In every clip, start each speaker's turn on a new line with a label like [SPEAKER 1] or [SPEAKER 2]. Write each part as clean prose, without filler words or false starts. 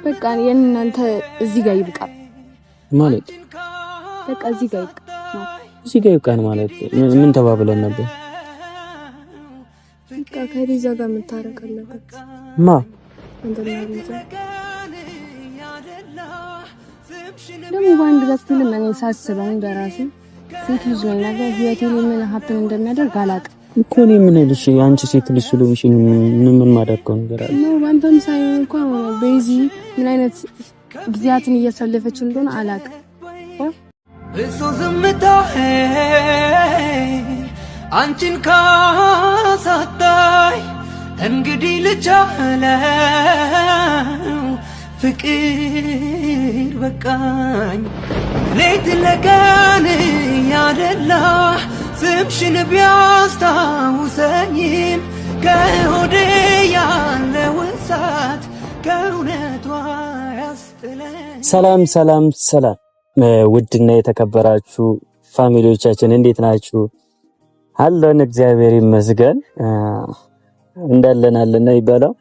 [SPEAKER 1] በቃ የእናንተ እዚህ ጋር ይብቃል
[SPEAKER 2] ማለት
[SPEAKER 1] በቃ እዚህ ጋር
[SPEAKER 2] ይብቃል ማለት ምን ተባብለን ነበር?
[SPEAKER 1] በቃ ከሪዛ ጋር መታረቅ አለበት። ደግሞ በአንድ በኩል እኔ ሳስበው እንደራሴ ሴት ልጅ ነኝ ነገር ህይወቴ ላይ ምን ሀፕን እንደሚያደርግ አላውቅም
[SPEAKER 2] እኮ እኔ ምን ልሽ አንቺ ሴት ልጅ ስለሆንሽ ምን ማደርገው ነገር አለ
[SPEAKER 1] ነው ባንተም ሳይሆን እንኳን በዚህ ምን አይነት ጊዜያትን እያሳለፈች እንደሆነ አላውቅም
[SPEAKER 3] እሱ ዝምታ አንቺን ካሳጣይ እንግዲህ ልቻለው ፍቅር በቃኝ ሌት ለቀን ያደላ ስምሽን ቢያስታውሰኝም ከሆዴ ያለው እሳት ከእውነቷ ያስጥለኝ።
[SPEAKER 2] ሰላም ሰላም ሰላም ውድና የተከበራችሁ ፋሚሊዎቻችን እንዴት ናችሁ? አለን እግዚአብሔር ይመስገን እንዳለናልና ይባላል።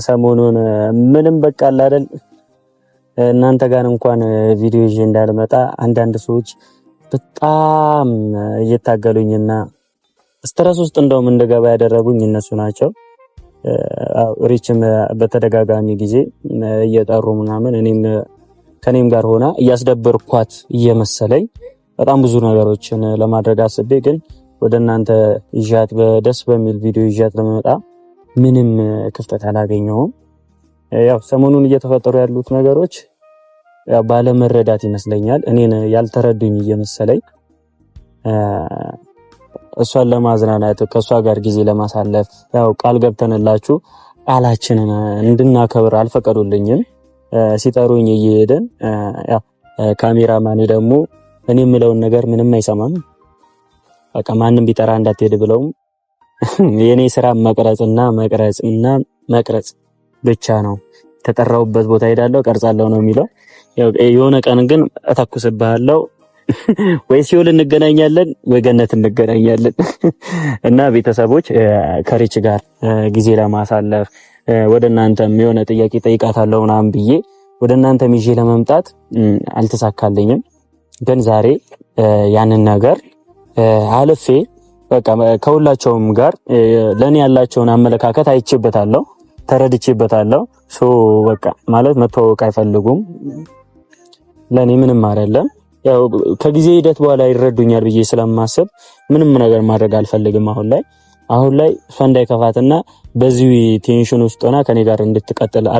[SPEAKER 2] ሰሞኑን ምንም በቃ አይደል እናንተ ጋር እንኳን ቪዲዮ ይዤ እንዳልመጣ አንዳንድ ሰዎች በጣም እየታገሉኝና ስትረስ ውስጥ እንደውም እንደገባ ያደረጉኝ እነሱ ናቸው። ሪችም በተደጋጋሚ ጊዜ እየጠሩ ምናምን ከኔም ጋር ሆና እያስደበርኳት እየመሰለኝ በጣም ብዙ ነገሮችን ለማድረግ አስቤ ግን ወደ እናንተ ይዣት በደስ በሚል ቪዲዮ ይዣት ለመጣ ምንም ክፍተት አላገኘሁም። ያው ሰሞኑን እየተፈጠሩ ያሉት ነገሮች ያው ባለመረዳት ይመስለኛል እኔን ያልተረዱኝ እየመሰለኝ እሷን ለማዝናናት ከሷ ጋር ጊዜ ለማሳለፍ ያው ቃል ገብተንላችሁ ቃላችንን እንድናከብር አልፈቀዱልኝም። ሲጠሩኝ እየሄደን ያው ካሜራማኔ ደግሞ እኔ የምለውን ነገር ምንም አይሰማም። በቃ ማንንም ቢጠራ እንዳትሄድ ብለው የኔ ስራ መቅረጽ ብቻ ነው። ተጠራውበት ቦታ ሄዳለሁ ቀርጻለሁ ነው የሚለው። የሆነ ቀን ግን እተኩስብሃለሁ ወይ ሲኦል እንገናኛለን ወይ ገነት እንገናኛለን። እና ቤተሰቦች ከሪች ጋር ጊዜ ለማሳለፍ ወደ እናንተም የሆነ ጥያቄ ጠይቃታለሁ ምናምን ብዬ ወደ እናንተም ይዤ ለመምጣት አልተሳካልኝም። ግን ዛሬ ያንን ነገር አልፌ በቃ ከሁላቸውም ጋር ለኔ ያላቸውን አመለካከት አይቼበታለሁ፣ ተረድቼበታለሁ። በቃ ማለት መተዋወቅ አይፈልጉም፣ ለኔ ምንም አይደለም። ያው ከጊዜ ሂደት በኋላ ይረዱኛል ብዬ ስለማስብ ምንም ነገር ማድረግ አልፈልግም። አሁን ላይ ፈንዳይ ከፋትና በዚህ ቴንሽን ውስጥ ሆና ከኔ ጋር እንድትቀጥል